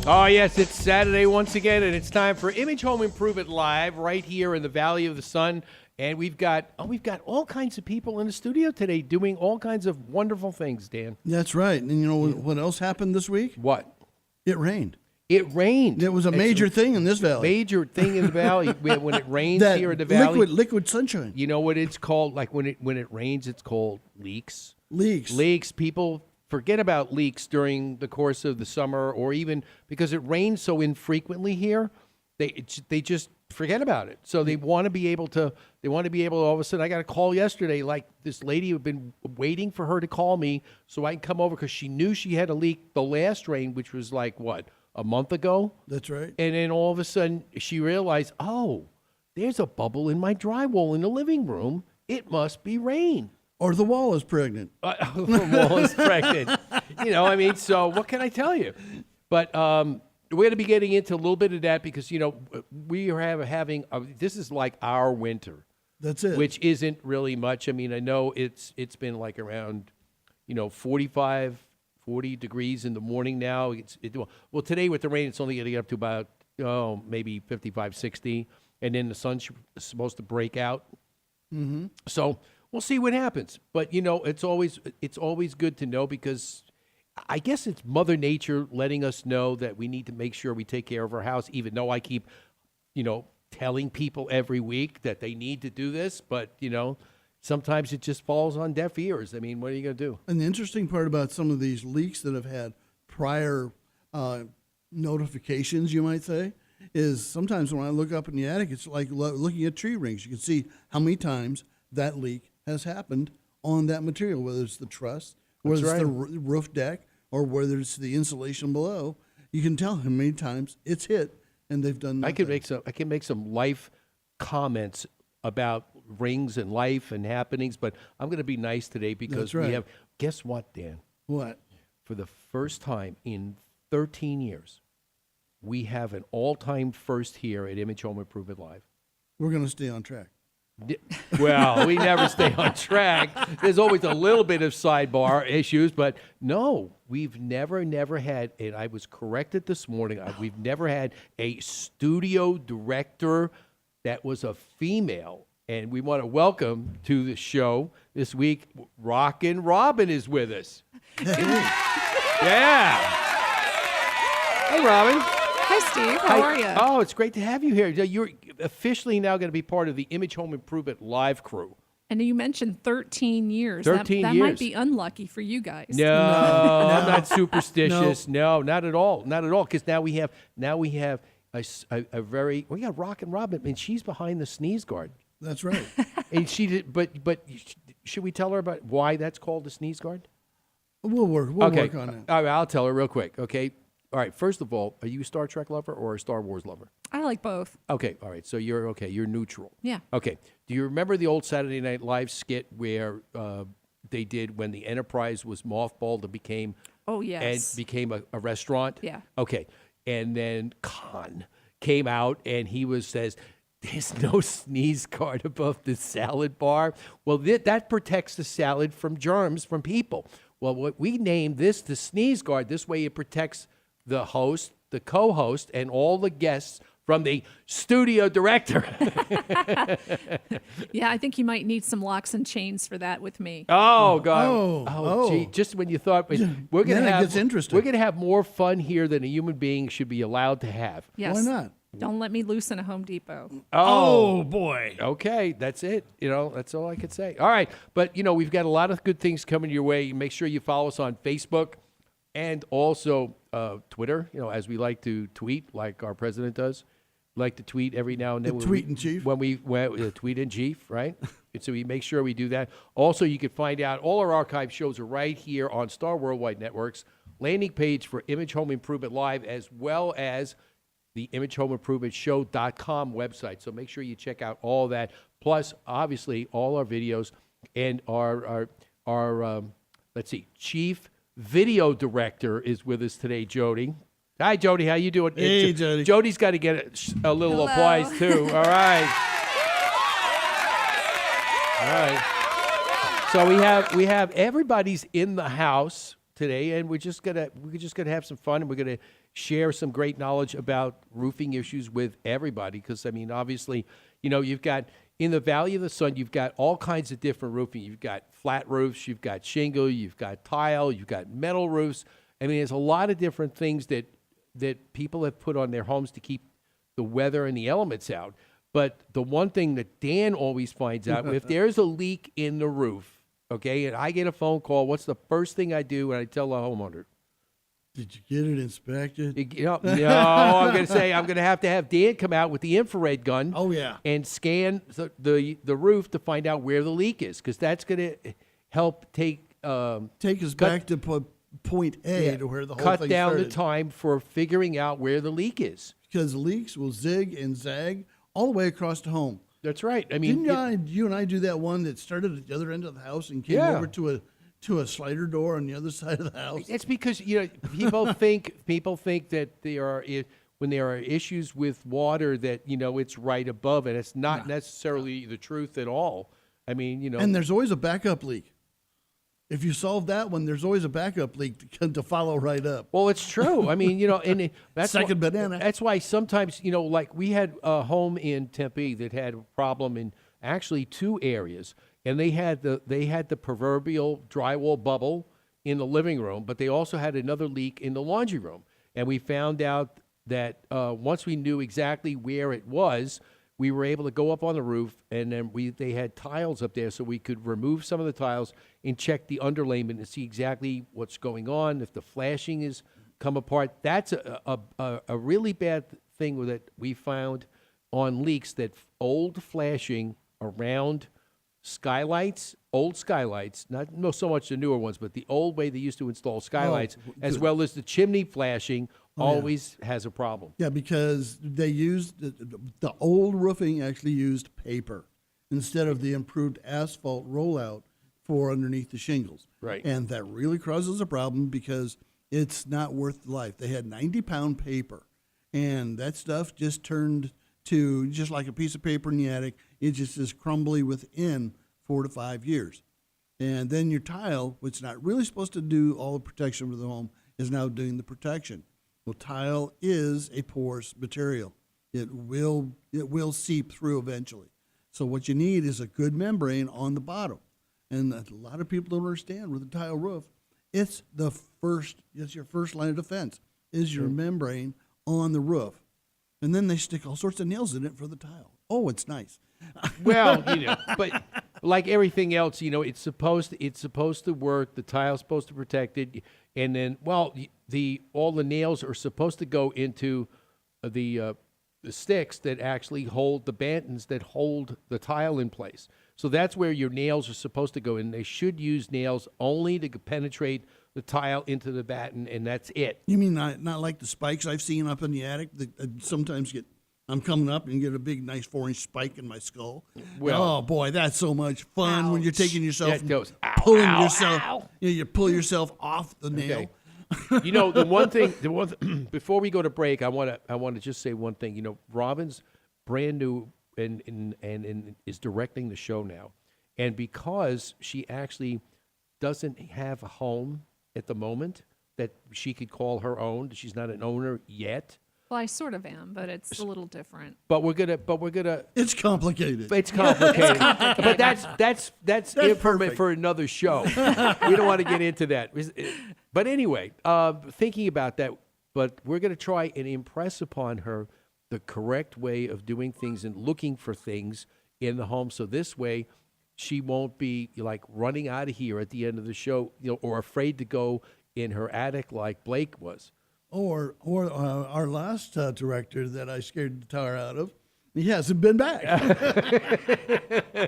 Oh, yes, it's Saturday once again, and it's time for Image Home Improvement Live right here in the Valley of the Sun. And we've got all kinds of people in the studio today doing all kinds of wonderful things, Dan. That's right. And you know what else happened this week? What? It rained. It rained. It was a major thing in this valley. Major thing in the valley. When it rains here in the valley. Liquid sunshine. You know what it's called? Like when it rains, it's called leaks. Leaks. People forget about leaks during the course of the summer, or even because it rains so infrequently here, they just forget about it. So they want to be able to all of a sudden. I got a call yesterday, like this lady had been waiting for her to call me so I can come over because she knew she had a leak the last rain, which was like a month ago. That's right. And then all of a sudden she realized, oh, there's a bubble in my drywall in the living room. It must be rain. Or the wall is pregnant. The wall is pregnant. So what can I tell you? But we're going to be getting into a little bit of that because, we are having, this is like our winter. That's it. Which isn't really much. I mean, I know it's been like around, 40 degrees in the morning now. Well, today with the rain, it's only going to get up to about, maybe 55, 60. And then the sun's supposed to break out. Mm-hmm. So we'll see what happens. But, it's always good to know because I guess it's Mother Nature letting us know that we need to make sure we take care of our house, even though I keep, telling people every week that they need to do this. But, sometimes it just falls on deaf ears. I mean, what are you going to do? And the interesting part about some of these leaks that have had prior notifications, you might say, is sometimes when I look up in the attic, it's like looking at tree rings. You can see how many times that leak has happened on that material, whether it's the truss, whether it's the roof deck, or whether it's the insulation below. You can tell how many times it's hit, and they've done nothing. I can make some life comments about rings and life and happenings, but I'm going to be nice today because we have. Guess what, Dan? What? For the first time in 13 years, we have an all-time first here at Image Home Improvement Live. We're going to stay on track. Well, we never stay on track. There's always a little bit of sidebar issues, but no, we've never had, and I was corrected this morning, we've never had a studio director that was a female. And we want to welcome to the show this week, Rockin' Robin is with us. Yeah. Hey, Robin. Hi, Steve. How are you? Oh, it's great to have you here. You're officially now going to be part of the Image Home Improvement Live crew. And you mentioned 13 years. 13 that years. Might be unlucky for you guys. No, I'm not superstitious. No, not at all. Not at all. Because now we have a very, we got Rockin' Robin. I mean, she's behind the sneeze guard. That's right. And she did, but should we tell her about why that's called the sneeze guard? We'll work on that. All right, I'll tell her real quick. Okay. All right. First of all, are you a Star Trek lover or a Star Wars lover? I like both. Okay. All right. So you're okay. You're neutral. Yeah. Okay. Do you remember the old Saturday Night Live skit where they did when the Enterprise was mothballed and became a restaurant? Yeah. Okay. And then Khan came out and he says, there's no sneeze guard above the salad bar. Well, that protects the salad from germs from people. Well, what we named this the sneeze guard. This way it protects the host, the co-host, and all the guests from the studio director. Yeah, I think you might need some locks and chains for that with me. Oh, God. Oh. Gee, just when you thought, we're going to have more fun here than a human being should be allowed to have. Yes. Why not? Don't let me loose in a Home Depot. Oh, boy. Okay, that's it. That's all I could say. All right, but, we've got a lot of good things coming your way. Make sure you follow us on Facebook and also Twitter, as we like to tweet, like our president does. We like to tweet every now and then. Tweet in chief. When we tweet in chief, right? And so we make sure we do that. Also, you can find out all our archive shows are right here on Star Worldwide Networks, landing page for Image Home Improvement Live, as well as the ImageHomeImprovementShow.com website. So make sure you check out all that. Plus, obviously, all our videos and our chief video director is with us today, Jody. Hi, Jody. How you doing? Hey, Jody. Jody's got to get a little applause, too. All right. All right. So we have everybody's in the house today, and we're just gonna have some fun, and we're gonna share some great knowledge about roofing issues with everybody. Because, I mean, obviously, you've got, in the Valley of the Sun, you've got all kinds of different roofing. You've got flat roofs, you've got shingle, you've got tile, you've got metal roofs. I mean, there's a lot of different things that people have put on their homes to keep the weather and the elements out. But the one thing that Dan always finds out, if there's a leak in the roof, okay, and I get a phone call, what's the first thing I do when I tell the homeowner? Did you get it inspected? No, I'm going to say I'm going to have Dan come out with the infrared gun. Oh, yeah. And scan the roof to find out where the leak is, because that's going to help take us back to point A, to where the whole cut thing down started. the time for figuring out where the leak is. Because leaks will zig and zag all the way across the home. That's right. I mean, Didn't you and I do that one that started at the other end of the house and came over to a slider door on the other side of the house? it's because people think that when there are issues with water that it's right above it. It's not necessarily the truth at all. I mean, And there's always a backup leak. If you solve that one, there's always a backup leak to follow right up. Well, it's true. I mean, and that's Second banana. That's why sometimes, like we had a home in Tempe that had a problem in actually two areas, and they had the proverbial drywall bubble in the living room, but they also had another leak in the laundry room. And we found out that once we knew exactly where it was, we were able to go up on the roof, and then they had tiles up there, so we could remove some of the tiles and check the underlayment and see exactly what's going on. If the flashing is come apart, that's a really bad thing that we found on leaks, that old flashing around skylights, old skylights, not so much the newer ones, but the old way they used to install skylights, as well as the chimney flashing, always has a problem. Yeah, because they used the old roofing actually used paper instead of the improved asphalt rollout for underneath the shingles. Right. And that really causes a problem because it's not worth the life. They had 90-pound paper, and that stuff just turned to just like a piece of paper in the attic. It just is crumbly within 4 to 5 years. And then your tile, which is not really supposed to do all the protection for the home, is now doing the protection. Well, tile is a porous material. It will seep through eventually. So what you need is a good membrane on the bottom. And a lot of people don't understand with a tile roof, it's your first line of defense, is your membrane on the roof. And then they stick all sorts of nails in it for the tile. Oh, it's nice. Well, but like everything else, it's supposed to work. The tile's supposed to protect it, and then, all the nails are supposed to go into the sticks that actually hold the bantons that hold the tile in place. So that's where your nails are supposed to go in. They should use nails only to penetrate the tile into the batten, and that's it. You mean not like the spikes I've seen up in the attic that sometimes I'm coming up and get a big, nice 4-inch spike in my skull. Well, oh boy, that's so much fun when you're taking yourself, that goes, pulling ow, yourself. ow. You pull yourself off the nail. Okay. The one thing before we go to break, I want to just say one thing. Robin's brand new and is directing the show now, and because she actually doesn't have a home at the moment that she could call her own, she's not an owner yet. Well, I sort of am, but it's a little different. But we're gonna. It's complicated. It's complicated. But that's information for another show. We don't want to get into that. But anyway, thinking about that, but we're gonna try and impress upon her the correct way of doing things and looking for things in the home. So this way, she won't be like running out of here at the end of the show, or afraid to go in her attic like Blake was. Or our last director that I scared the tar out of, he hasn't been back.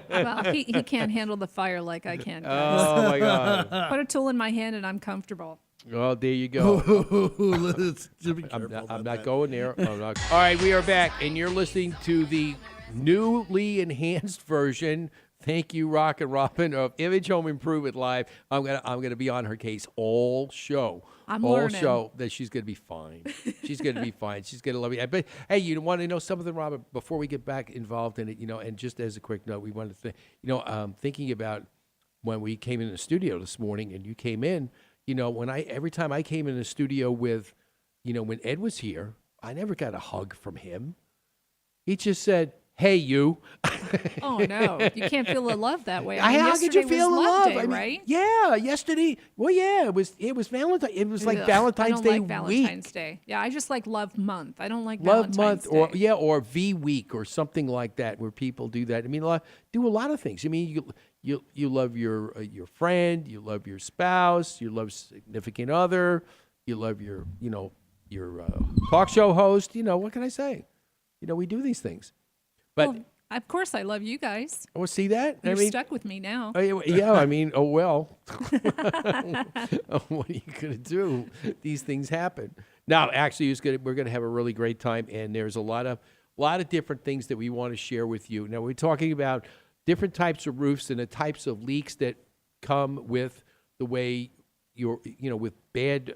Well, he can't handle the fire like I can, guys. Oh my God! Put a tool in my hand and I'm comfortable. Oh, there you go. Let's be careful I'm about not that. going there. All right, we are back, and you're listening to the newly enhanced version. Thank you, Rock and Robin, of Image Home Improvement Live. I'm gonna be on her case all show. I'm all learning. show that she's gonna be fine. She's gonna be fine. She's gonna love you. But hey, you want to know something, Robin? Before we get back involved in it, and just as a quick note, we wanted to, thinking about when we came in the studio this morning, and you came in. Every time I came in the studio with, when Ed was here, I never got a hug from him. He just said, "Hey, you." Oh no, you can't feel the love that way. How could you yesterday feel was the love love? day, right? Yeah, yesterday. Well, yeah, it was Valentine. It was like Ugh, Valentine's I Day don't like Valentine's week. Day. Yeah, I just like Love Month. I don't like Love Valentine's Month, Day. or V Week, or something like that, where people do that. I mean, do a lot of things. I mean, you love your friend, you love your spouse, you love significant other, you love your talk show host. What can I say? We do these things, but. Well, of course, I love you guys. Oh, see that? You're stuck with me now. Yeah, I mean, oh well. What are you gonna do? These things happen. Now, actually, we're gonna have a really great time, and there's a lot of different things that we want to share with you. Now, we're talking about different types of roofs and the types of leaks that come with the way with bad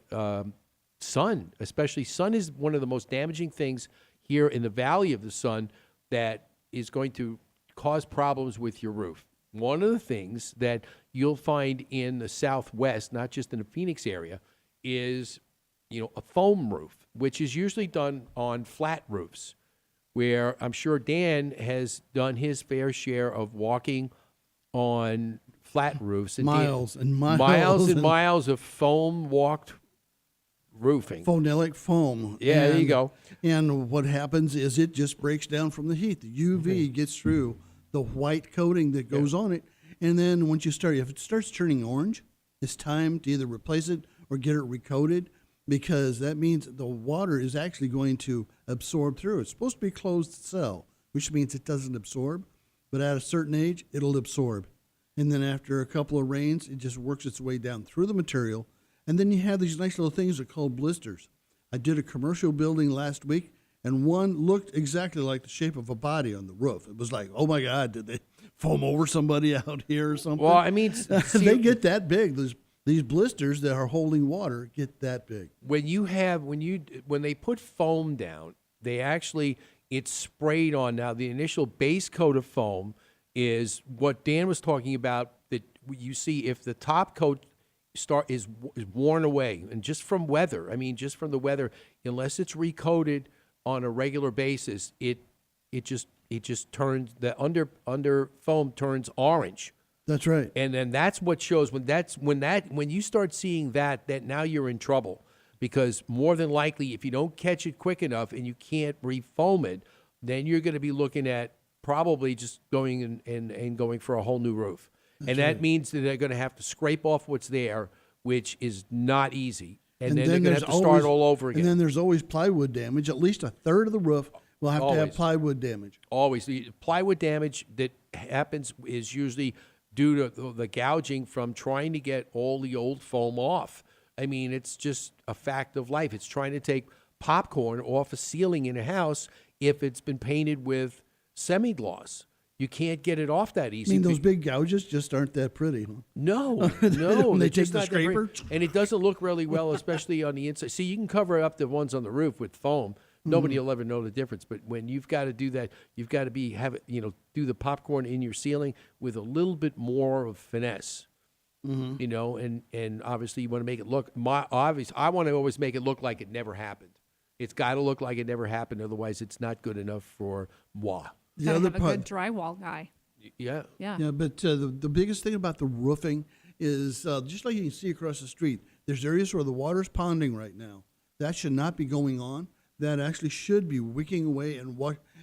sun. Especially, sun is one of the most damaging things here in the Valley of the Sun that is going to cause problems with your roof. One of the things that you'll find in the Southwest, not just in the Phoenix area, is a foam roof, which is usually done on flat roofs, where I'm sure Dan has done his fair share of walking on flat roofs. And miles and miles. Miles and miles of foam walked roofing. Phenolic foam. Yeah, there you go. And what happens is it just breaks down from the heat. The UV gets through the white coating that goes on it. And then once if it starts turning orange, it's time to either replace it or get it recoated, because that means the water is actually going to absorb through. It's supposed to be a closed cell, which means it doesn't absorb. But at a certain age, it'll absorb. And then after a couple of rains, it just works its way down through the material. And then you have these nice little things that are called blisters. I did a commercial building last week, and one looked exactly like the shape of a body on the roof. It was like, oh my God, did they foam over somebody out here or something? Well, I mean, they get that big. These blisters that are holding water get that big. When they put foam down, it's sprayed on. Now, the initial base coat of foam is what Dan was talking about, that you see if the top coat is worn away, and just from the weather, unless it's recoated on a regular basis, it just turns, the under foam turns orange. That's right. And then that's what shows when you start seeing that now you're in trouble, because more than likely, if you don't catch it quick enough and you can't refoam it, then you're going to be looking at probably just going and going for a whole new roof. And that means that they're going to have to scrape off what's there, which is not easy. And then they're going to have to start all over again. And then there's always plywood damage. At least a third of the roof will have to have plywood damage. Always. The plywood damage that happens is usually due to the gouging from trying to get all the old foam off. I mean, it's just a fact of life. It's trying to take popcorn off a ceiling in a house if it's been painted with semi-gloss. You can't get it off that easy. I mean, those big gouges just aren't that pretty. Huh? No. When they take just the not that pretty. scraper. And it doesn't look really well, especially on the inside. See, you can cover up the ones on the roof with foam. Nobody will ever know the difference. But when you've got to do that, you've got to do the popcorn in your ceiling with a little bit more of finesse. And obviously you want to make it look. I want to always make it look like it never happened. It's got to look like it never happened. Otherwise, it's not good enough for moi. The other part, a good drywall guy. Yeah. Yeah, but the biggest thing about the roofing is just like you can see across the street, there's areas where the water's ponding right now. That should not be going on. That actually should be wicking away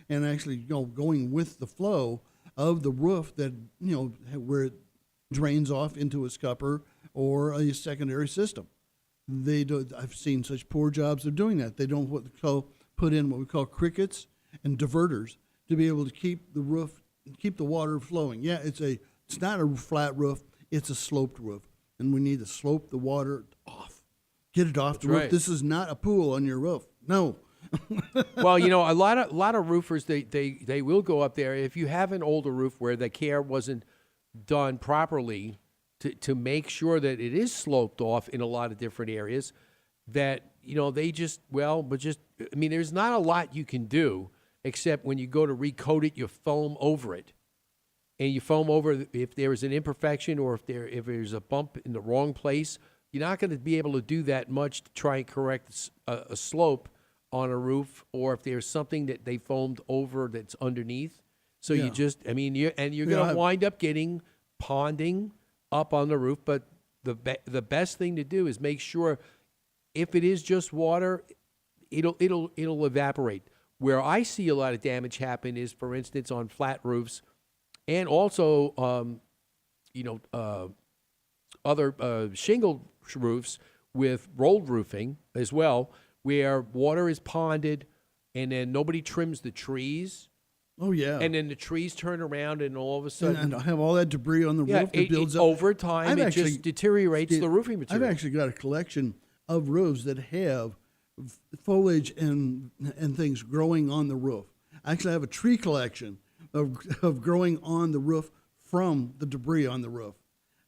and actually going with the flow of the roof that where it drains off into a scupper or a secondary system. I've seen such poor jobs of doing that. They don't put in what we call crickets and diverters to be able to keep the water flowing. Yeah, it's not a flat roof, it's a sloped roof. And we need to slope the water off. Get it off the roof. Right. This is not a pool on your roof. No. Well, a lot of roofers, they will go up there. If you have an older roof where the care wasn't done properly to make sure that it is sloped off in a lot of different areas, that there's not a lot you can do. Except when you go to recoat it, you foam over it. And you foam over if there is an imperfection or if there's a bump in the wrong place, you're not going to be able to do that much to try and correct a slope on a roof, or if there's something that they foamed over that's underneath. So Yeah. you just, I mean, you're going to I've- wind up getting ponding up on the roof. But the best thing to do is make sure, if it is just water, it'll evaporate. Where I see a lot of damage happen is, for instance, on flat roofs, and also other shingle roofs with rolled roofing as well, where water is ponded and then nobody trims the trees, Oh yeah. and then the trees turn around and all of a sudden, and I have all that debris on the yeah, roof that builds up. over time I've it actually- just deteriorates the roofing I've material. actually got a collection of roofs that have foliage and things growing on the roof. I actually have a tree collection of growing on the roof from the debris on the roof.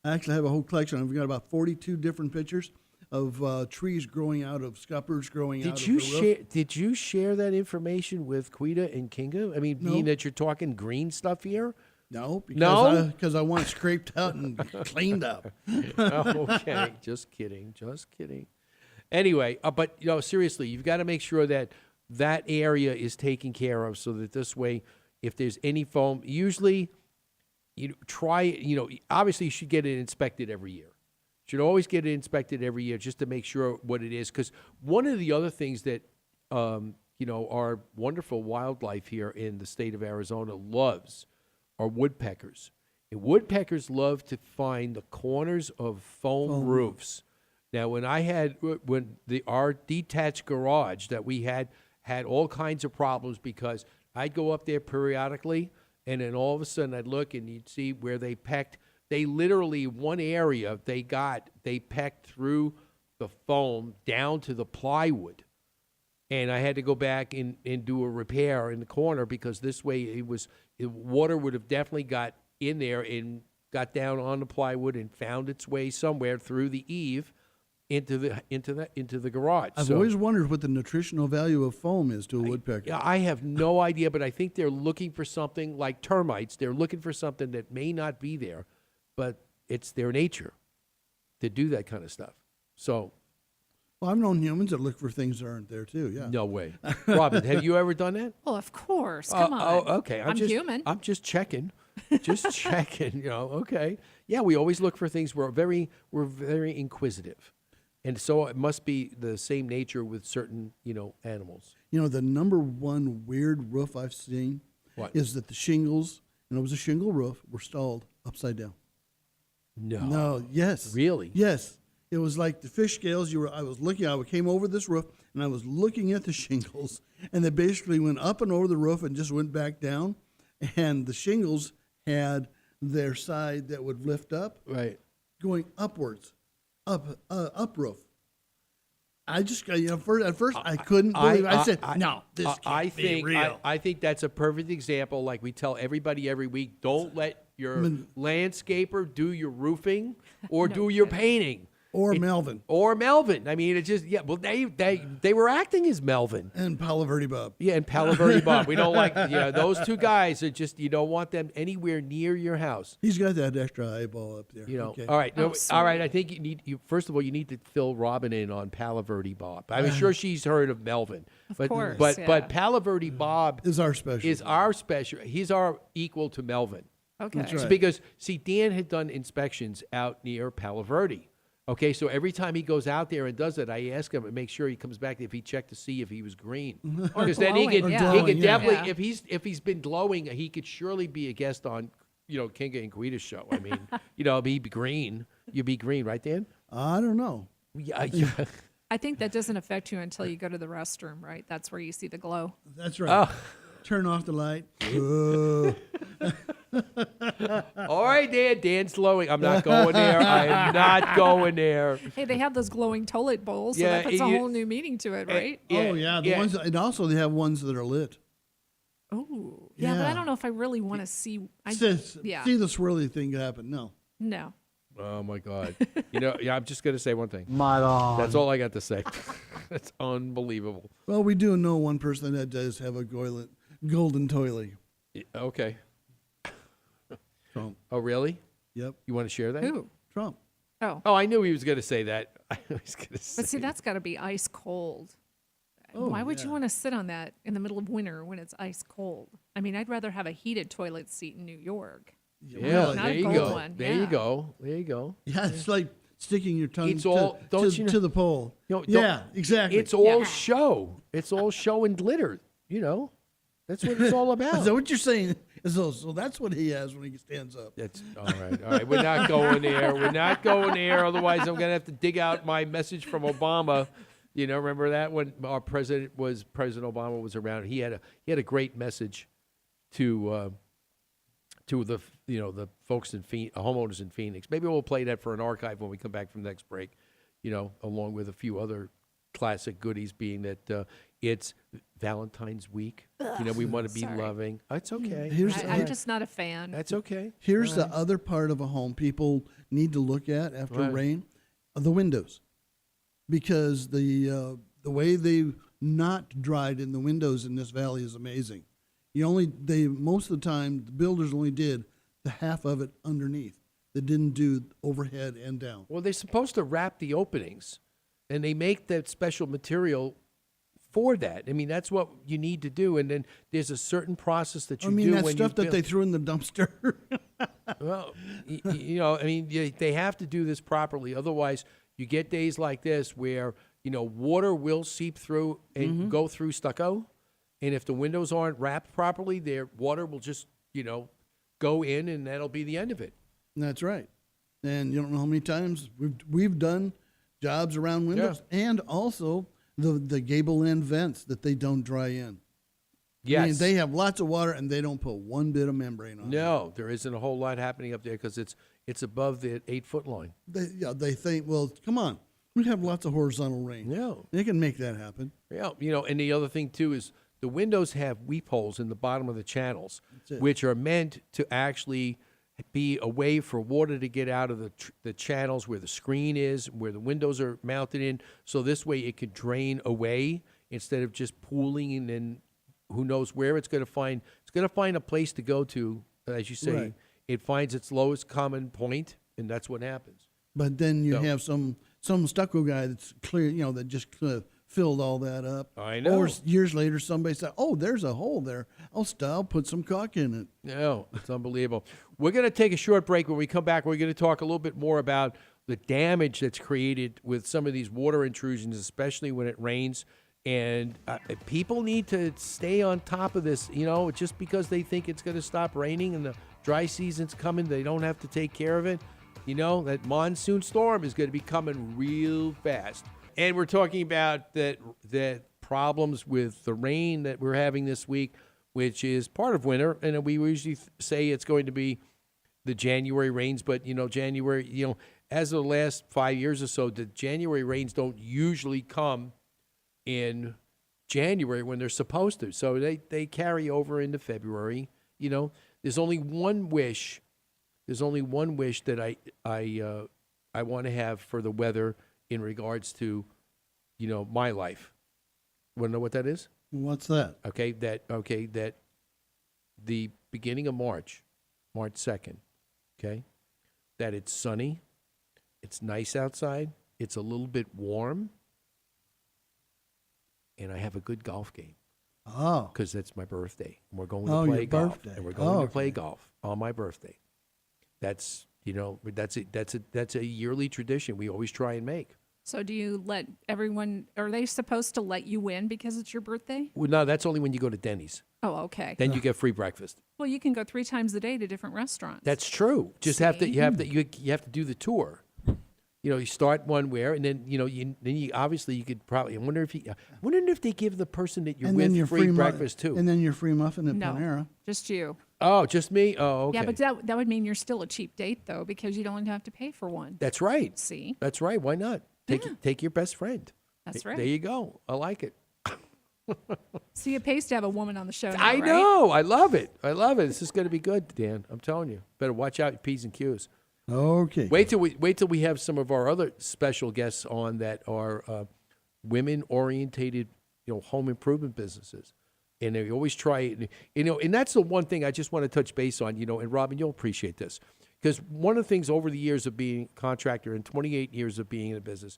I actually have a whole collection. I've got about 42 different pictures of trees growing out of scuppers growing out of the roof. Did you share that information with Quita and Kinga? I mean, No. being that you're talking green stuff here. No, No? because I want it scraped out and cleaned up. Oh, okay, just kidding. Anyway, but seriously, you've got to make sure that that area is taken care of, so that this way, if there's any foam, usually obviously you should get it inspected every year. Should always get it inspected every year just to make sure what it is. Because one of the other things that our wonderful wildlife here in the state of Arizona loves are woodpeckers. And woodpeckers love to find the corners of foam roofs. Now, when our detached garage that we had all kinds of problems, because I'd go up there periodically, and then all of a sudden I'd look and you'd see where they pecked. They literally, one area they pecked through the foam down to the plywood. And I had to go back and do a repair in the corner, because this way water would have definitely got in there and got down on the plywood and found its way somewhere through the eave into the garage. I've always wondered what the nutritional value of foam is to a woodpecker. Yeah, I have no idea, but I think they're looking for something like termites. They're looking for something that may not be there, but it's their nature to do that kind of stuff. So, Well, I've known humans that look for things that aren't there too. Yeah. no way. Robin, have you ever done that? Well, of course. Come on. Oh, okay. I'm human. I'm just checking. Just checking, okay. Yeah, we always look for things. We're very inquisitive. And so it must be the same nature with certain, animals. The number one weird roof I've seen What? is that the shingles, and it was a shingle roof, were stalled upside down. No. No, yes. Really? Yes. It was like the fish scales. I came over this roof and I was looking at the shingles, and they basically went up and over the roof and just went back down. And the shingles had their side that would lift up, Right. going upwards, up roof. I just got, at first I couldn't believe it. I said, no, this can't be real. I think that's a perfect example. Like we tell everybody every week, don't let your landscaper do your roofing or do your painting. Or Melvin. Or Melvin. I mean, it's just, well, they were acting as Melvin. And Palo Verde Bob. Yeah, and Palo Verde Bob. We don't like, those two guys are just, you don't want them anywhere near your house. He's got that extra eyeball up there. Okay. All right. Oh, All right. I think first of all, you need to fill Robin in on Palo Verde Bob. I'm sure she's heard of Melvin. But Palo Verde Bob Is our special. He's our equal to Melvin. Okay. That's right. Because, see, Dan had done inspections out near Palo Verde. Okay, so every time he goes out there and does it, I ask him to make sure he comes back if he checked to see if he was green. Because then he glowing, could, yeah. he could Yeah. definitely, if he's been glowing, he could surely be a guest on, Kinga and Quita's show. I mean, he'd be green. You'd be green, right, Dan? I don't know. Yeah. I think that doesn't affect you until you go to the restroom, right? That's where you see the glow. That's right. Oh. Turn off the light. All right, Dan. Dan's glowing. I'm not going there. I am not going there. Hey, they have those glowing toilet bowls, so Yeah, that puts a whole new meaning to it, right? Oh yeah, the ones, and also they have ones that are lit. Oh, yeah, but I Yeah. don't know if I really want to see. Yeah. See the swirly thing happen. No. No. Oh my God. I'm just gonna say one thing. Moron. That's all I got to say. That's unbelievable. Well, we do know one person that does have a golden toilet. Okay. Trump. Oh, really? Yep. You want to share that? Who? Trump. Oh, Oh, I knew he was going to say that. I was going to say. but see, that's got to be ice cold. Why would you want to sit on that in the middle of winter when it's ice cold? I mean, I'd rather have a heated toilet seat in New York. Yeah, Not there a you gold go. one, There you yeah. go. There you go. Yeah, it's like sticking your tongue It's all- don't you know- to the pole. You know, Yeah, exactly. It's all Yeah. show. It's all show and glitter. You know, that's what it's all about. Is that what you're saying? So that's what he has when he stands up. That's all right. All right. We're not going there. We're not going there. Otherwise, I'm going to have to dig out my message from Obama. You know, remember that when our President Obama was around? He had a great message to the the folks in homeowners in Phoenix. Maybe we'll play that for an archive when we come back from the next break. You know, along with a few other classic goodies, being that it's Valentine's week. You know, we want to be Sorry. loving. It's okay. I'm just not a fan. That's okay. Here's the other part of a home people need to look at after Right. rain: the windows, because the way they've not dried in the windows in this valley is amazing. Most of the time the builders only did the half of it underneath. They didn't do overhead and down. Well, they're supposed to wrap the openings, and they make that special material for that. I mean, that's what you need to do. And then there's a certain process that you do that when stuff you that build. they threw in the dumpster. Well, I mean, they have to do this properly. Otherwise, you get days like this where, water will seep through and go through stucco. And if the windows aren't wrapped properly, their water will just, go in, and that'll be the end of it. That's right. And you don't know how many times we've done jobs around windows, and also the gable end vents that they don't dry in. Yes. I mean, they have lots of water, and they don't put one bit of membrane on. No, there isn't a whole lot happening up there because it's above the 8-foot line. They think, well, come on, we have lots of horizontal rain. Yeah. They can make that happen. Yeah, and the other thing too is the windows have weep holes in the bottom of the channels, it. which are meant to actually be a way for water to get out of the channels where the screen is, where the windows are mounted in. So this way it could drain away instead of just pooling, and then who knows where it's going to find. It's going to find a place to go to, as you say. Right. It finds its lowest common point, and that's what happens. But then you No. have some stucco guy that's clear, that just filled all that up. I know. Or years later, somebody said, "Oh, there's a hole there. I'll put some caulk in it." No, it's unbelievable. We're going to take a short break. When we come back, we're going to talk a little bit more about the damage that's created with some of these water intrusions, especially when it rains. And people need to stay on top of this. Just because they think it's going to stop raining and the dry season's coming, they don't have to take care of it. That monsoon storm is going to be coming real fast. And we're talking about that problems with the rain that we're having this week, which is part of winter. And we usually say it's going to be the January rains, but January, as of the last 5 years or so, the January rains don't usually come in January when they're supposed to. So they carry over into February. There's only one wish. There's only one wish that I want to have for the weather in regards to, my life. Want to know what that is? What's that? That the beginning of March 2nd, okay, that it's sunny, it's nice outside, it's a little bit warm, and I have a good golf game. Oh, Because that's my birthday. And we're going Oh, to play your golf. birthday. And we're going Oh, to play okay. golf on my birthday. That's that's a yearly tradition we always try and make. So do you let everyone, are they supposed to let you in because it's your birthday? Well, no, that's only when you go to Denny's. Oh, okay. Then you get free breakfast. Well, you can go 3 times a day to different restaurants. That's true. Just have to you have to do the tour. You start one where, and then you obviously you could probably. I'm wondering if they give the person that you're and then with your free mu- breakfast too. And then your free muffin at No, Panera. just you. Oh, just me. Oh, okay. Yeah, but that would mean you're still a cheap date, though, because you don't have to pay for one. That's right. See? That's right. Why not? Take your best friend. That's There right. you go. I like it. See, it pays to have a woman on the show now, I right? know. I love it. This is going to be good, Dan. I'm telling you. Better watch out your P's and Q's. Okay. Wait till we have some of our other special guests on that are women-orientated, home improvement businesses, and they always try, and that's the one thing I just want to touch base on, and Robin, you'll appreciate this. Because one of the things over the years of being a contractor and 28 years of being in the business,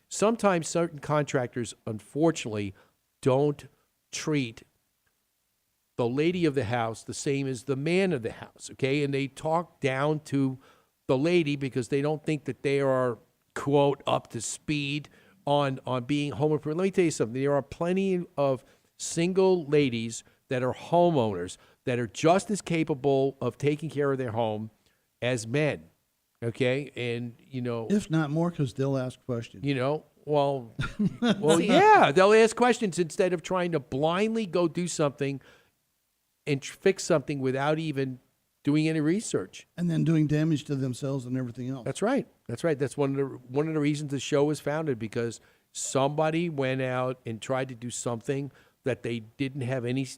sometimes certain contractors, unfortunately, don't treat the lady of the house the same as the man of the house, okay? And they talk down to the lady because they don't think that they are, quote, up to speed on being home improvement. Let me tell you something. There are plenty of single ladies that are homeowners that are just as capable of taking care of their home as men, okay? And, If not more, because they'll ask questions. Well, yeah, they'll ask questions instead of trying to blindly go do something and fix something without even doing any research. And then doing damage to themselves and everything else. That's right. That's right. That's one of the reasons the show was founded, because somebody went out and tried to do something that they didn't have any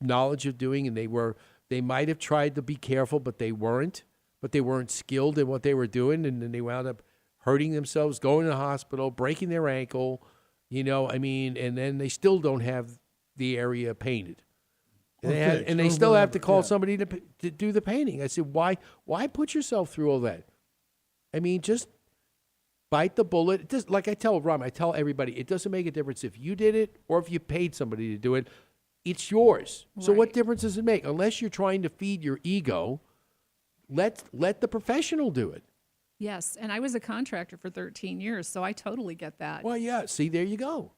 knowledge of doing, and they might have tried to be careful, but they weren't. But they weren't skilled in what they were doing, and then they wound up hurting themselves, going to the hospital, breaking their ankle, and then they still don't have the area painted. And they still have to call somebody to do the painting. I said, why put yourself through all that? I mean, just bite the bullet. It does, like I tell Ron, I tell everybody, it doesn't make a difference if you did it or if you paid somebody to do it. It's yours. Right. So what difference does it make? Unless you're trying to feed your ego, let the professional do it. Yes, and I was a contractor for 13 years, so I totally get that. Well, yeah. See, there you go.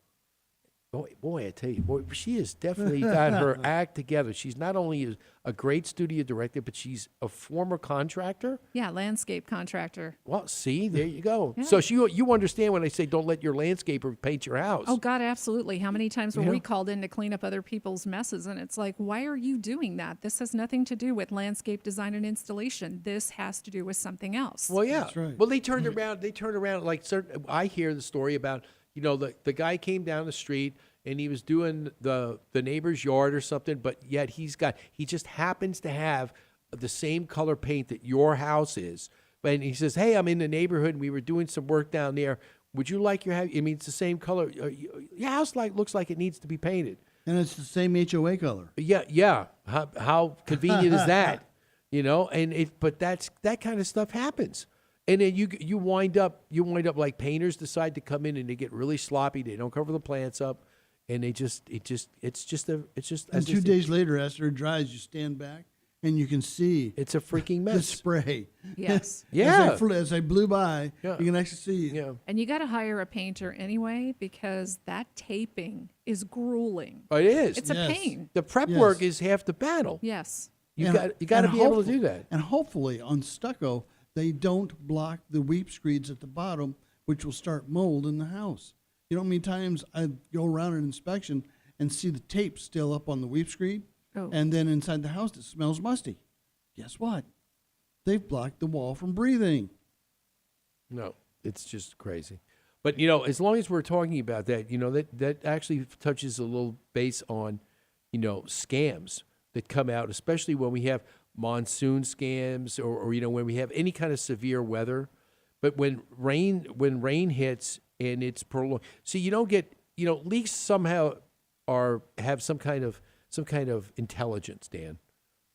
Boy, I tell you, she has definitely got her act together. She's not only a great studio director, but she's a former contractor. Yeah, landscape contractor. Well, see, there you go. Yeah. So you understand when I say don't let your landscaper paint your house. Oh, God, absolutely. How many times were we called in to clean up other people's messes? And it's like, why are you doing that? This has nothing to do with landscape design and installation. This has to do with something else. Well, yeah. That's right. Well, they turned around like I hear the story about, the guy came down the street and he was doing the neighbor's yard or something, but yet he just happens to have the same color paint that your house is. And he says, hey, I'm in the neighborhood and we were doing some work down there. Would you like your house? I mean, it's the same color. Your house looks like it needs to be painted. And it's the same HOA color. Yeah. How convenient is that? But that kind of stuff happens. And then you wind up like painters decide to come in and they get really sloppy. They don't cover the plants up, and it's just. And 2 days later, after it dries, you stand back and you can see it's a freaking mess. the spray. Yes. Yeah. As I blew by, Yeah. you can actually see. Yeah. And you got to hire a painter anyway, because that taping is grueling. It is. It's a pain. The prep Yes. work is half the battle. Yes. You got to be able to do that. And hopefully on stucco, they don't block the weep screeds at the bottom, which will start mold in the house. You know how many times I go around an inspection and see the tape still up on the weep screed, and then inside the house it smells musty. Guess what? They've blocked the wall from breathing. No, it's just crazy. But, as long as we're talking about that, that actually touches a little base on, scams that come out, especially when we have monsoon scams or when we have any kind of severe weather. But when rain hits and it's prolonged, see, you don't get, leaks somehow have some kind of intelligence, Dan.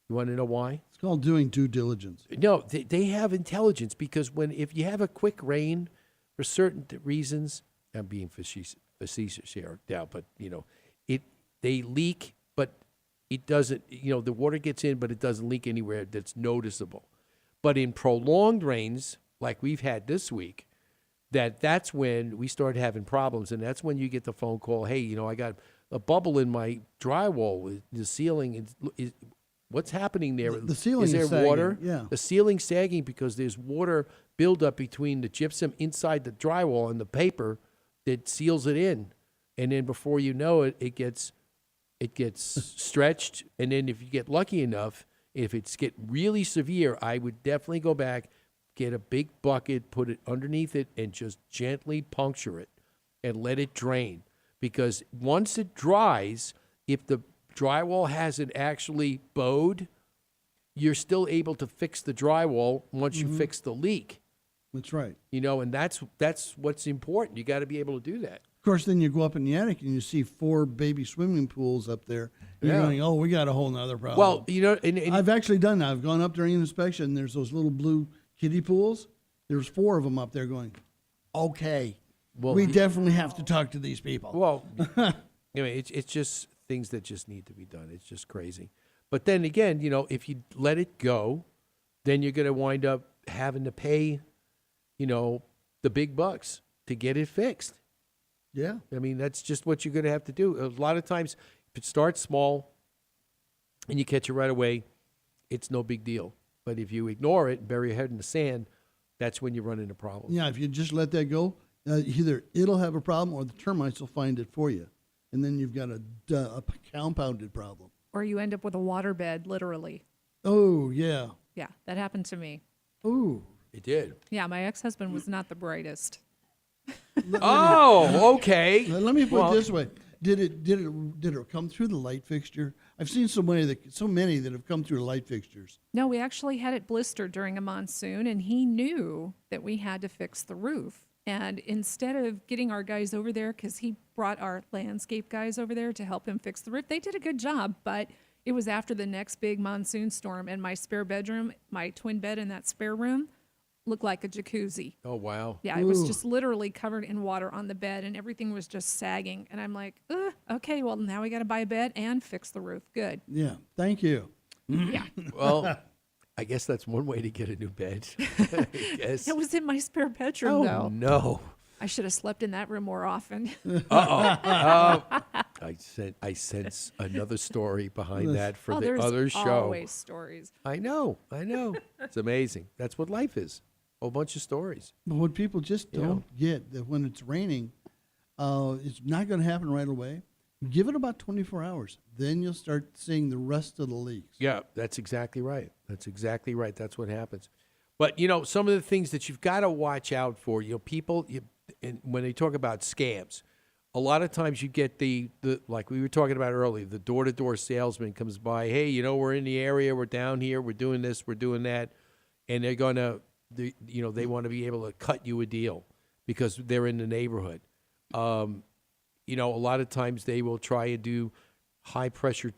You want to know why? It's called doing due diligence. No, they have intelligence, because if you have a quick rain for certain reasons, I'm being facetious here now, but they leak, but it doesn't, the water gets in, but it doesn't leak anywhere that's noticeable. But in prolonged rains, like we've had this week, that's when we start having problems, and that's when you get the phone call, hey, I got a bubble in my drywall, the ceiling is what's happening there? The ceiling is there is sagging, water? yeah. The ceiling's sagging because there's water buildup between the gypsum inside the drywall and the paper that seals it in, and then before you know it, it gets stretched, and then if you get lucky enough, if it's get really severe, I would definitely go back, get a big bucket, put it underneath it, and just gently puncture it and let it drain. Because once it dries, if the drywall hasn't actually bowed, you're still able to fix the drywall once you fix the leak. That's right. And that's what's important. You got to be able to do that. course, then you go up in the attic and you see 4 baby swimming pools up there. And Yeah. You're going, oh, we got a whole nother problem. Well, you know, and I've actually done that. I've gone up during an inspection. There's those little blue kiddie pools. There's 4 of them up there going, okay, we definitely have to talk to these people. well, I mean, it's just things that just need to be done. It's just crazy. But then again, you know, if you let it go, then you're going to wind up having to pay, you know, the big bucks to get it fixed. Yeah. I mean, that's just what you're going to have to do. A lot of times, if it starts small and you catch it right away, it's no big deal. But if you ignore it and bury your head in the sand, that's when you run into problems. Yeah, if you just let that go, either it'll have a problem or the termites will find it for you. And then you've got a compounded problem. Or you end up with a waterbed, literally. Oh, yeah. Yeah, that happened to me. Oh. It did. Yeah, my ex-husband was not the brightest. Oh, okay. Let me put Well, it this way. Did it come through the light fixture? I've seen so many that have come through the light fixtures. No, we actually had it blistered during a monsoon, and he knew that we had to fix the roof. And instead of getting our guys over there, because he brought our landscape guys over there to help him fix the roof, they did a good job, but it was after the next big monsoon storm, and my spare bedroom, my twin bed in that spare room, looked like a jacuzzi. Oh, wow. Yeah, it was just literally covered in water on the bed, and everything was just sagging. And I'm like, okay, well, now we got to buy a bed and fix the roof. Good. Yeah, thank you. Yeah. Well, I guess that's one way to get a new bed. I guess. It was in my spare bedroom, though. No. I should have slept in that room more often. I sense another story behind that for the there's other show. always stories. I know. It's amazing. That's what life is. A whole bunch of stories. But what people just don't get, that when it's raining, it's not going to happen right away. Give it about 24 hours. Then you'll start seeing the rest of the leaks. Yeah, that's exactly right. That's what happens. But, you know, some of the things that you've got to watch out for, you know, people, and when they talk about scams, a lot of times you get the like we were talking about earlier, the door-to-door salesman comes by, hey, you know, we're in the area, we're down here, we're doing this, we're doing that, and they're going to, you know, they want to be able to cut you a deal because they're in the neighborhood. You know, a lot of times they will try and do high-pressure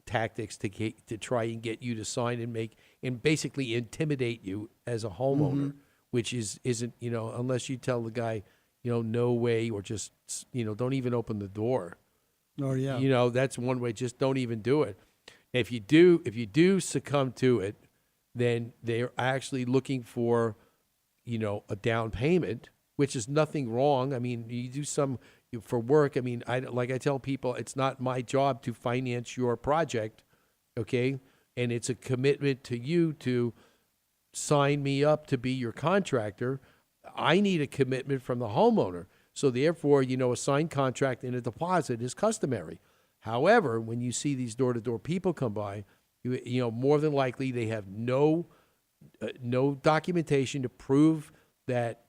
tactics to try and get you to sign and basically intimidate you as a homeowner, which isn't, you know, unless you tell the guy, you know, no way, or just, you know, don't even open the door. Oh, yeah. You know, that's one way. Just don't even do it. If you do succumb to it, then they're actually looking for, you know, a down payment, which is nothing wrong. I mean, you do some for work. I mean, like I tell people, it's not my job to finance your project, okay? And it's a commitment to you to sign me up to be your contractor. I need a commitment from the homeowner. So therefore, you know, a signed contract and a deposit is customary. However, when you see these door-to-door people come by, you know, more than likely they have no documentation to prove that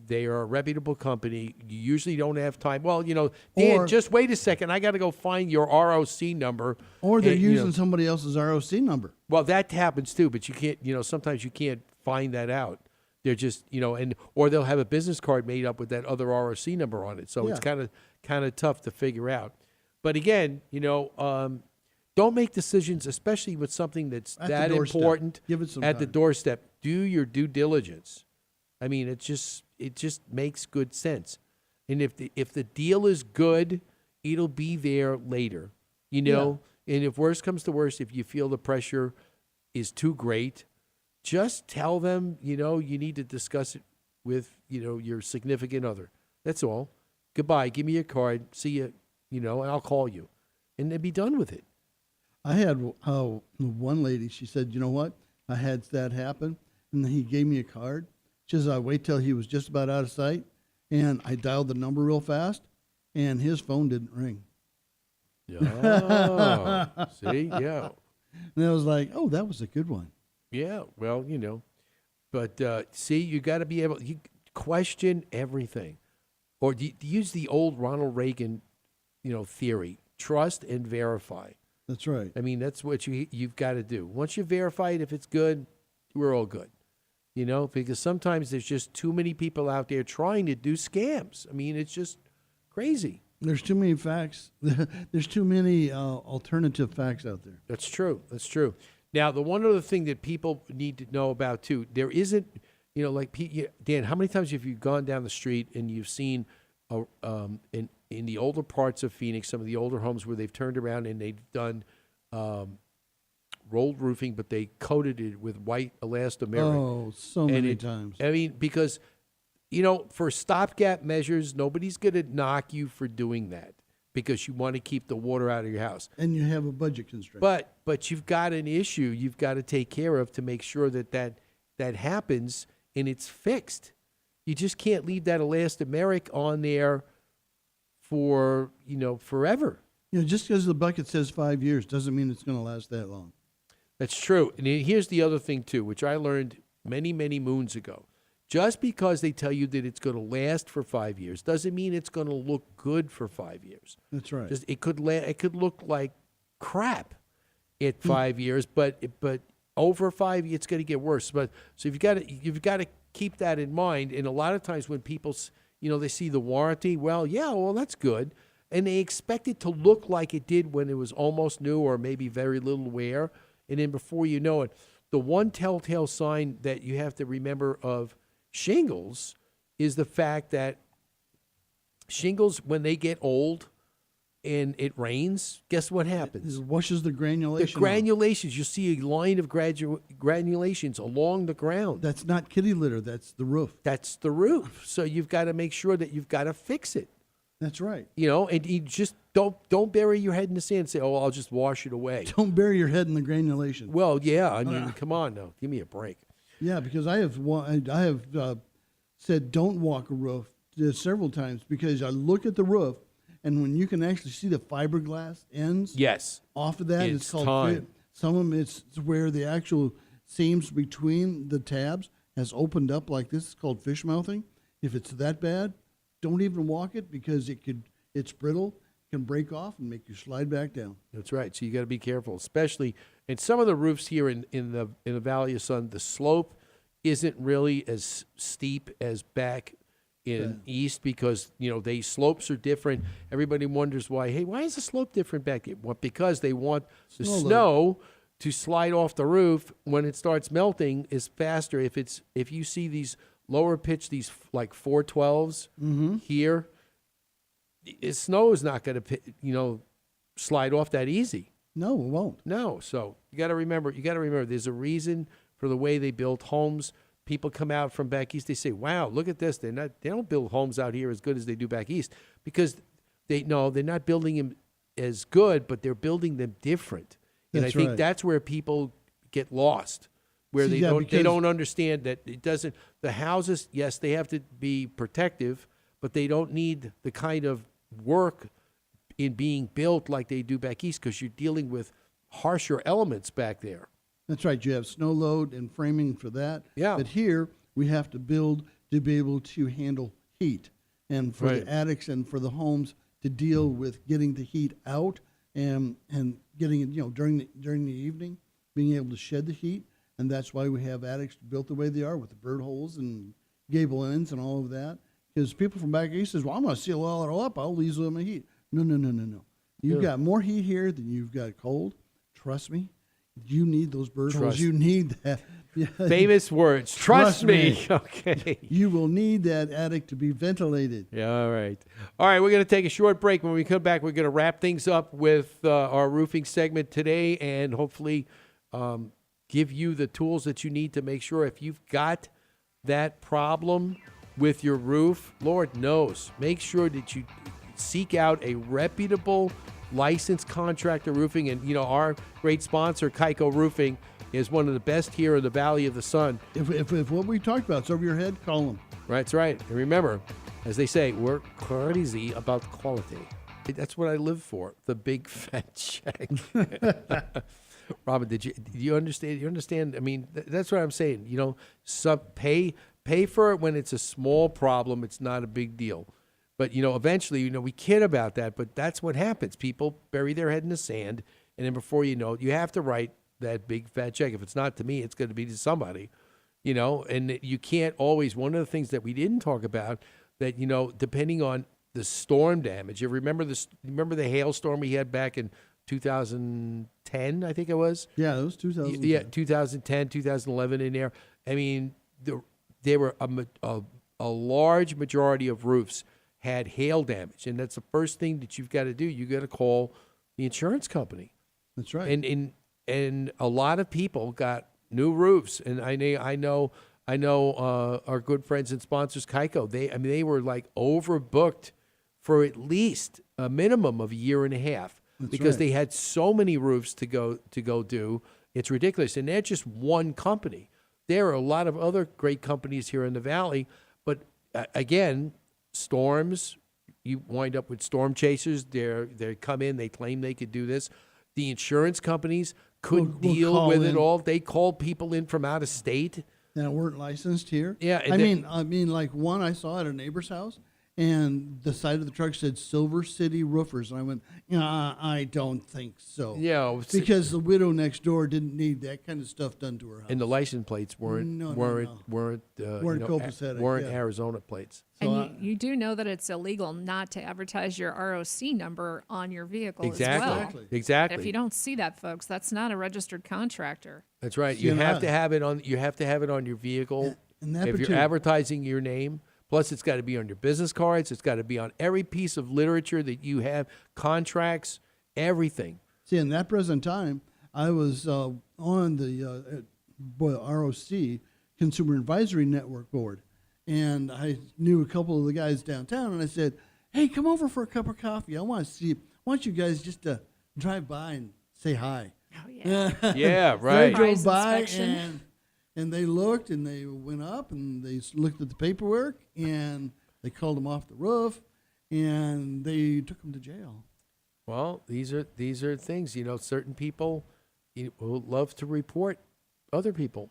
they are a reputable company. You usually don't have time. Well, you know, Dan, just wait a second. I got to go find your ROC number. Or they're and, using you know, somebody else's ROC number. well, that happens too, but you can't, you know, sometimes you can't find that out. They're just, you know, or they'll have a business card made up with that other ROC number on it. So it's kind of tough to figure out. But again, you know, don't make decisions, especially with something that's At the that doorstep. important Give it some at the time. doorstep. Do your due diligence. I mean, it just makes good sense. And if the deal is good, it'll be there later, you know. And if worst comes to worst, if you feel the pressure is too great, just tell them, you know, you need to discuss it with, you know, your significant other. That's all. Goodbye. Give me your card. See you, you know, and I'll call you. And then be done with it. I had one lady, she said, you know what? I had that happen, and then he gave me a card. She says, I wait till he was just about out of sight, and I dialed the number real fast, and his phone didn't ring. Oh, see? Yeah. And I was like, oh, that was a good one. Yeah, well, you know. But, see, you got to be able to question everything. Or use the old Ronald Reagan, you know, theory. Trust and verify. That's right. I mean, that's what you've got to do. Once you verify it, if it's good, we're all good. You know, because sometimes there's just too many people out there trying to do scams. I mean, it's just Crazy. There's too many facts. There's too many alternative facts out there. That's true. That's true. Now, the one other thing that people need to know about too, there isn't, like Dan, how many times have you gone down the street and you've seen, in the older parts of Phoenix, some of the older homes where they've turned around and they've done rolled roofing, but they coated it with white elastomeric. Oh, so many times. I mean, because for stopgap measures, nobody's going to knock you for doing that because you want to keep the water out of your house. And you have a budget constraint. But you've got an issue you've got to take care of to make sure that happens and it's fixed. You just can't leave that elastomeric on there for, forever. Just because the bucket says 5 years doesn't mean it's going to last that long. That's true. And here's the other thing, too, which I learned many, many moons ago. Just because they tell you that it's going to last for 5 years doesn't mean it's going to look good for 5 years. That's right. Just it could look like crap at 5 years, but over 5 years it's going to get worse. But so you've got to keep that in mind. And a lot of times when people they see the warranty, well that's good, and they expect it to look like it did when it was almost new or maybe very little wear, and then before you know it, the one telltale sign that you have to remember of shingles is the fact that shingles, when they get old and it rains, guess what happens? It washes the granulation. The granulations, you see a line of granulations along the ground. That's not kitty litter. That's the roof. That's the roof. So you've got to make sure that you've got to fix it. That's right. And you just don't bury your head in the sand and say, "Oh, I'll just wash it away." Don't bury your head in the granulation. Well, yeah. I mean, come on now, give me a break. Yeah, because I have said don't walk a roof several times because I look at the roof, and when you can actually see the fiberglass ends off of that, it's called time. Some of them it's where the actual seams between the tabs has opened up like this. It's called fish mouthing. If it's that bad, don't even walk it because it's brittle, can break off and make you slide back down. That's right. So you got to be careful, especially in some of the roofs here in the Valley of Sun. The slope isn't really as steep as back in east because they slopes are different. Everybody wonders why. Hey, why is the slope different back there? Well, because they want the snow to slide off the roof when it starts melting is faster. If you see these lower pitch, these like 412s here, snow is not going to slide off that easy. No, it won't. No. So you got to remember. There's a reason for the way they built homes. People come out from back east. They say, "Wow, look at this." They don't build homes out here as good as they do back east because they're not building them as good, but they're building them different. And I think that's where people get lost, where they don't understand that it doesn't. The houses, yes, they have to be protective, but they don't need the kind of work in being built like they do back east because you're dealing with harsher elements back there. That's right. You have snow load and framing for that. Yeah. But here we have to build to be able to handle heat, and for the attics and for the homes to deal with getting the heat out and getting it during the evening, being able to shed the heat. And that's why we have attics built the way they are with the bird holes and gable ends and all of that. Because people from back east says, "Well, I'm going to seal all it up. I'll easily my heat." No. You've got more heat here than you've got cold. Trust me. You need those bird holes. You need that. Famous words. Trust me. Okay. You will need that attic to be ventilated. Yeah, all right. All right, we're going to take a short break. When we come back, we're going to wrap things up with our roofing segment today and hopefully give you the tools that you need to make sure if you've got that problem with your roof, Lord knows, make sure that you seek out a reputable licensed contractor roofing. And, our great sponsor, Keiko Roofing, is one of the best here in the Valley of the Sun. If what we talked about is over your head, call them. That's right. And remember, as they say, we're crazy about quality. That's what I live for, the big fat check. Robin, do you understand? You understand? I mean, that's what I'm saying. Pay for it when it's a small problem. It's not a big deal. But, eventually, we kid about that, but that's what happens. People bury their head in the sand, and then before you know it, you have to write that big fat check. If it's not to me, it's going to be to somebody, and you can't always, one of the things that we didn't talk about that, depending on the storm damage. You remember the hailstorm we had back in 2010, I think it was? Yeah, it was 2010. Yeah, 2010, 2011 in there. I mean, there were a large majority of roofs had hail damage, and that's the first thing that you've got to do. You got to call the insurance company. That's right. And a lot of people got new roofs, and I know our good friends and sponsors, Geico. They were like overbooked for at least a minimum of a year and a half. That's because right. they had so many roofs to go do. It's ridiculous. And they're just one company. There are a lot of other great companies here in the Valley, but again, storms, you wind up with storm chasers. They come in, they claim they could do this. The insurance companies couldn't We'll deal call with it in. all. They called people in from out of state. That weren't licensed here. Yeah, and I mean, like one I saw at a neighbor's house, and the side of the truck said Silver City Roofers, and I went, I don't think so. Yeah, because the widow next door didn't need that kind of stuff done to her house. and the license plates weren't Weren't copacetic, yeah. Arizona plates. So And you do know that it's illegal not to advertise your ROC number on your vehicle Exactly. as well. Exactly. If you don't see that, folks, that's not a registered contractor. That's right. See, You and have I- to have it on. You have to have it on your vehicle. And that if you're particular- advertising your name, plus it's got to be on your business cards. It's got to be on every piece of literature that you have, contracts, everything. See, in that present time, I was on the ROC, Consumer Advisory Network board, and I knew a couple of the guys downtown, and I said, hey, come over for a cup of coffee. I want you guys just to drive by and say hi. Oh, yeah. Yeah, They right. drove Surprise by inspection. and they looked and they went up and they looked at the paperwork and they called them off the roof and they took them to jail. Well, these are things. Certain people will love to report other people.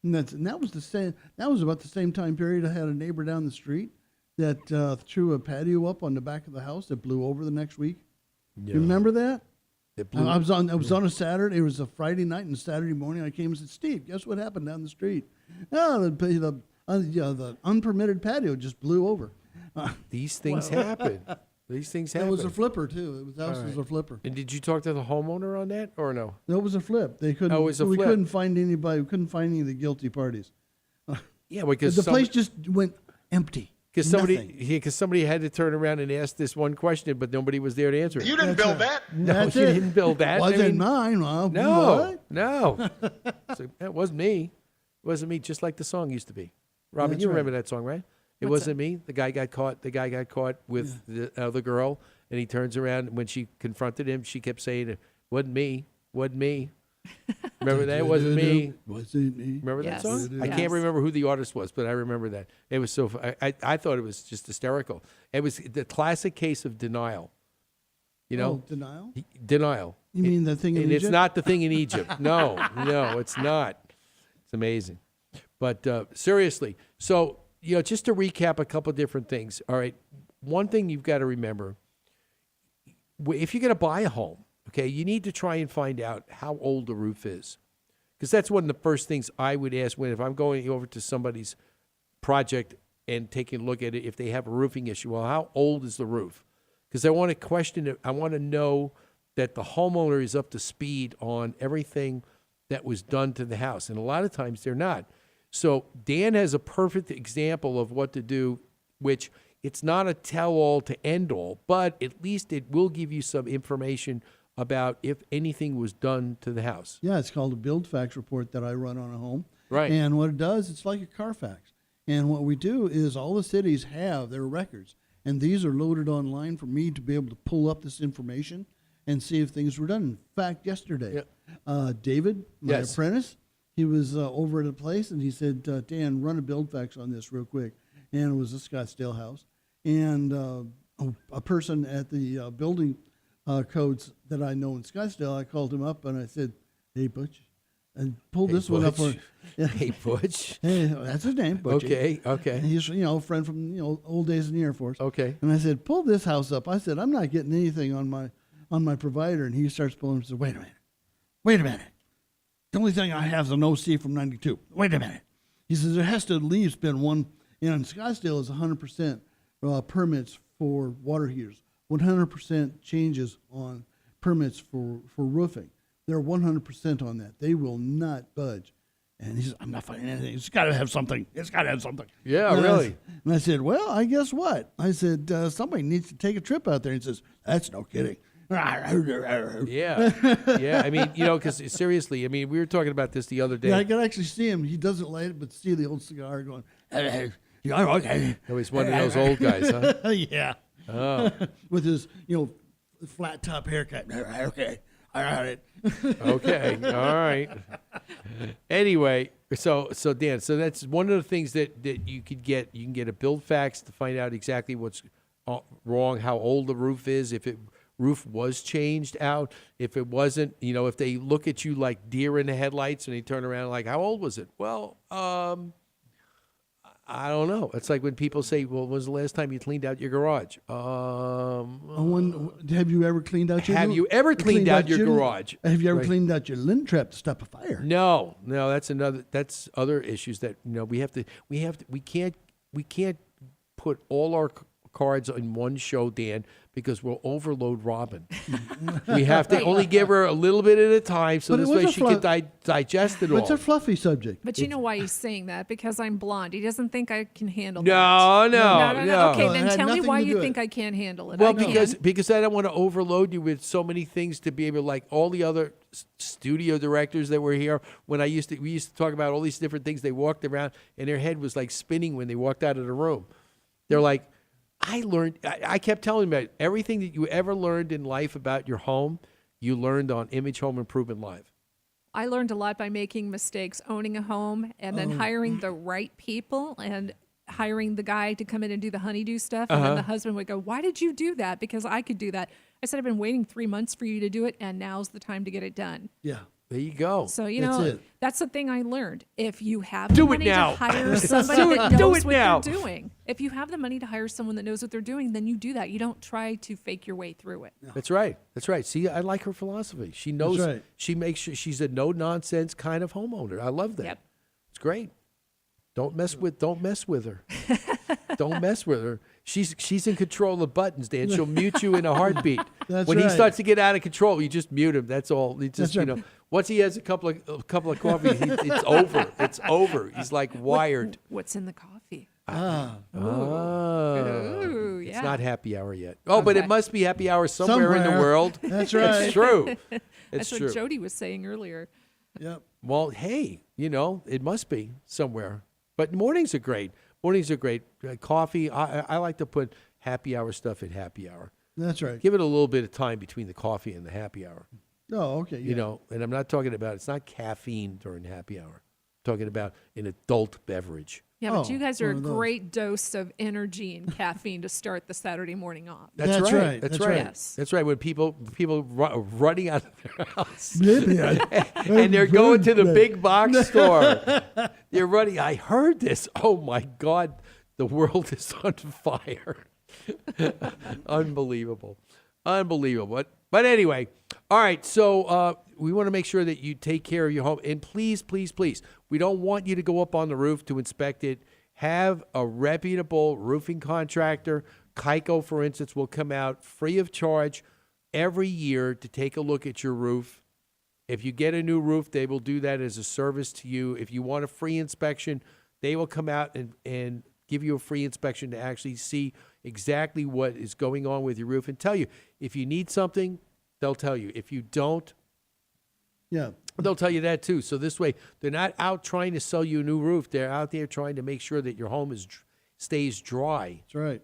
And that was the same. That was about the same time period. I had a neighbor down the street that threw a patio up on the back of the house that blew over the next week. Yeah. You remember that? It blew- I was on a Saturday. It was a Friday night, and Saturday morning I came and said, "Steve, guess what happened down the street? Oh, the unpermitted patio just blew over." These things happen. These things That happen. was a flipper too. The house was a flipper. And did you talk to the homeowner on that or no? That was a flip. They couldn't. Oh, it was a we flip. couldn't find anybody. We couldn't find any of the guilty parties. Yeah, because The place just went empty. Because Nothing. somebody had to turn around and ask this one question, but nobody was there to answer it. You didn't build that. No, That's you it. didn't build that. Wasn't I mean, mine. Well, No, what? no. So, that wasn't me. It wasn't me. Just like the song used to be. Robin, That's you right. remember that song, right? It What's wasn't me. The guy got caught with the other girl, and he turns around. When she confronted him, she kept saying, "Wasn't me. Wasn't me." Remember that? It wasn't me. Wasn't me. Remember Yes. that song? I Yes. can't remember who the artist was, but I remember that. It was so. I thought it was just hysterical. It was the classic case of denial. You know, Oh, denial? denial. You mean the thing in And Egypt? it's not the thing in Egypt. No, it's not. It's amazing. But seriously, so just to recap a couple different things. All right, one thing you've got to remember: if you're going to buy a home, okay, you need to try and find out how old the roof is, because that's one of the first things I would ask if I'm going over to somebody's project and taking a look at it. If they have a roofing issue, well, how old is the roof? Because I want to question it. I want to know that the homeowner is up to speed on everything that was done to the house, and a lot of times they're not. So Dan has a perfect example of what to do, which it's not a tell-all to end-all, but at least it will give you some information about if anything was done to the house. Yeah, it's called a build fax report that I run on a home. Right. And what it does, it's like a Carfax. And what we do is all the cities have their records, and these are loaded online for me to be able to pull up this information and see if things were done. In fact, yesterday, David, my Yes. apprentice, he was over at a place, and he said, Dan, run a build fax on this real quick. And it was a Scottsdale house. And a person at the building codes that I know in Scottsdale, I called him up, and I said, hey, Butch, and pull this one up. Butch. Yeah. Hey, Butch. Hey, that's his name, Butchie. Okay. And he's a friend from old days in the Air Force. Okay. And I said, pull this house up. I said, I'm not getting anything on my provider. And he starts pulling and says, wait a minute. The only thing I have is an OC from 92. Wait a minute. He says, there has to at least been one. In Scottsdale is 100% permits for water heaters, 100% changes on permits for roofing. They're 100% on that. They will not budge. And he says, I'm not finding anything. It's got to have something. It's got to have something. Yeah, and really. I said, well, I guess what? I said, somebody needs to take a trip out there. And he says, that's no kidding. Yeah. Yeah. I mean, because seriously, I mean, we were talking about this the other day. Yeah, I can actually see him. He doesn't light it, but see the old cigar going, okay. Oh, he's one of those old guys, huh? Yeah. Oh. With his, flat top haircut. Okay. I got it. Okay. All right. Anyway, so Dan, so that's one of the things that you could get. You can get a build fax to find out exactly what's wrong, how old the roof is, if it roof was changed out, if it wasn't, if they look at you like deer in the headlights and they turn around like, how old was it? Well, I don't know. It's like when people say, well, when was the last time you cleaned out your garage? Have you ever cleaned out your Have you ever cleaned out your garage? Have you ever Right. cleaned out your lint trap to stop a fire? No, that's other issues that, we can't put all our cards in one show, Dan, because we'll overload Robin. We have to only give her a little bit at a time, so But it this was way a she can digest it all. It's a fluffy subject. But you know why he's saying that? Because I'm blonde. He doesn't think I can handle No, that. no. Okay, No, it then had tell me nothing why to you do think it. I can't handle it. Well, I can. because I don't want to overload you with so many things to be able, like all the other studio directors that were here. When we used to talk about all these different things, they walked around and their head was like spinning when they walked out of the room. They're like, I kept telling them that everything that you ever learned in life about your home, you learned on Image Home Improvement Live. I learned a lot by making mistakes, owning a home, and then hiring the right people and hiring the guy to come in and do the honeydew stuff. And then the husband would go, why did you do that? Because I could do that. I said, I've been waiting 3 months for you to do it, and now's the time to get it done. Yeah. There you go. So, That's it. that's the thing I learned. If you have Do the it money now. to hire somebody that Do knows it what now. they're doing, if you have the money to hire someone that knows what they're doing, then you do that. You don't try to fake your way through it. That's right. That's right. See, I like her philosophy. She knows. right. She makes sure she's a no nonsense kind of homeowner. I love that. Yep. It's great. Don't mess with her. Don't mess with her. She's in control of the buttons, Dan. She'll mute you in a heartbeat. That's when he right. starts to get out of control, you just mute him. That's all. He just That's right. once he has a couple of coffees, it's over. It's over. He's like wired. What's in the coffee? Oh. Ooh, yeah. It's not happy hour yet. Oh, but it Okay. must be happy hour somewhere in the Somewhere. world. That's right. It's true. That's It's what true. Jody was saying earlier. Yep. Well, hey, it must be somewhere. But mornings are great. Mornings are great. Coffee, I like to put happy hour stuff at happy hour. That's right. Give it a little bit of time between the coffee and the happy hour. Oh, okay. Yeah. And I'm not talking about, it's not caffeine during happy hour. I'm talking about an adult beverage. Yeah, but Oh, you guys are a one of those. great dose of energy and caffeine to start the Saturday morning off. That's That's right. right. That's That's right. right. Yes. That's right. When people running out of their house. and And they're going to the big box store. They're running. I heard this. Oh my God, the world is on fire. Unbelievable. But anyway, all right. So we want to make sure that you take care of your home. And please, please, please, we don't want you to go up on the roof to inspect it. Have a reputable roofing contractor. Keiko, for instance, will come out free of charge every year to take a look at your roof. If you get a new roof, they will do that as a service to you. If you want a free inspection, they will come out and give you a free inspection to actually see exactly what is going on with your roof and tell you. If you need something, they'll tell you. If you don't, Yeah. they'll tell you that too. So this way, they're not out trying to sell you a new roof. They're out there trying to make sure that your home stays dry. That's right.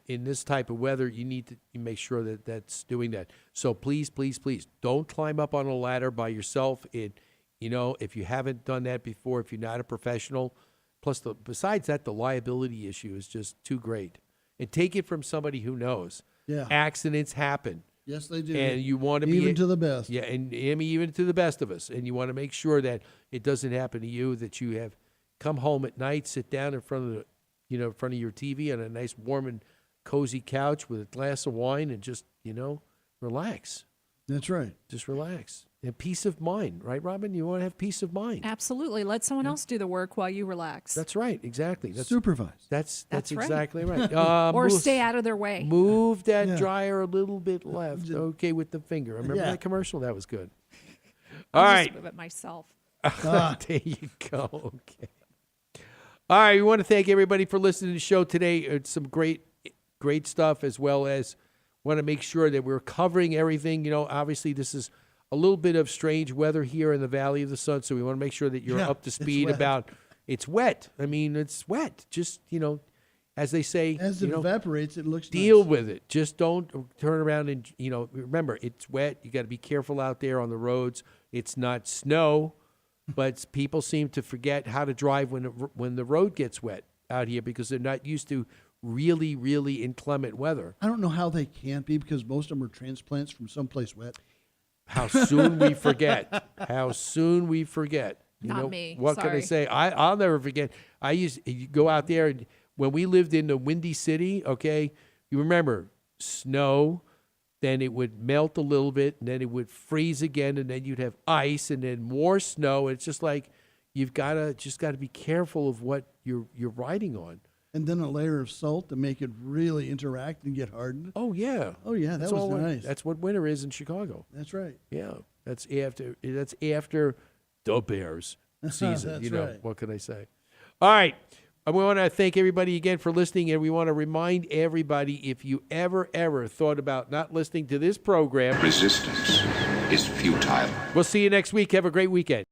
In this type of weather, you need to make sure that that's doing that. So please, please, please don't climb up on a ladder by yourself. If you haven't done that before, if you're not a professional, plus besides that, the liability issue is just too great. And take it from somebody who knows. Yeah. Accidents happen. Yes, they do. And you want to be even to the best. Yeah, and even to the best of us. And you want to make sure that it doesn't happen to you, that you have come home at night, sit down in front of your TV on a nice warm and cozy couch with a glass of wine and just, relax. That's right. Just relax. And peace of mind, right, Robin? You want to have peace of mind. Absolutely. Let someone else do the work while you relax. That's right. Exactly. Supervise. That's That's right. exactly right. Or stay out of their way. Move that Yeah. dryer a little bit left. Okay, with the finger. Remember Yeah. that commercial? That was good. I'll All just right. move it myself. There you go. Okay. All right. We want to thank everybody for listening to the show today. It's some great stuff, as well as want to make sure that we're covering everything. You know, obviously this is a little bit of strange weather here in the Valley of the Sun, so we want to make sure that you're Yeah, up to it's speed wet. about it's wet. I mean, it's wet. Just, as they say, As it evaporates, it looks deal nice. with it. Just don't turn around and, remember, it's wet. You got to be careful out there on the roads. It's not snow, but people seem to forget how to drive when the road gets wet out here because they're not used to really, really inclement weather. I don't know how they can't be because most of them are transplants from someplace wet. How soon we forget. How soon we forget. Not me. What can I Sorry. say? I'll never forget. You go out there, and when we lived in the Windy City, okay, you remember snow, then it would melt a little bit, and then it would freeze again, and then you'd have ice, and then more snow. It's just like you've got to be careful of what you're riding on. And then a layer of salt to make it really interact and get hardened. Oh yeah. Oh, yeah, that That's was all nice. That's what winter is in Chicago. That's right. Yeah, that's after the Bears season. That's right. What can I say? All right. We want to thank everybody again for listening, and we want to remind everybody, if you ever thought about not listening to this program, Resistance is futile. we'll see you next week. Have a great weekend.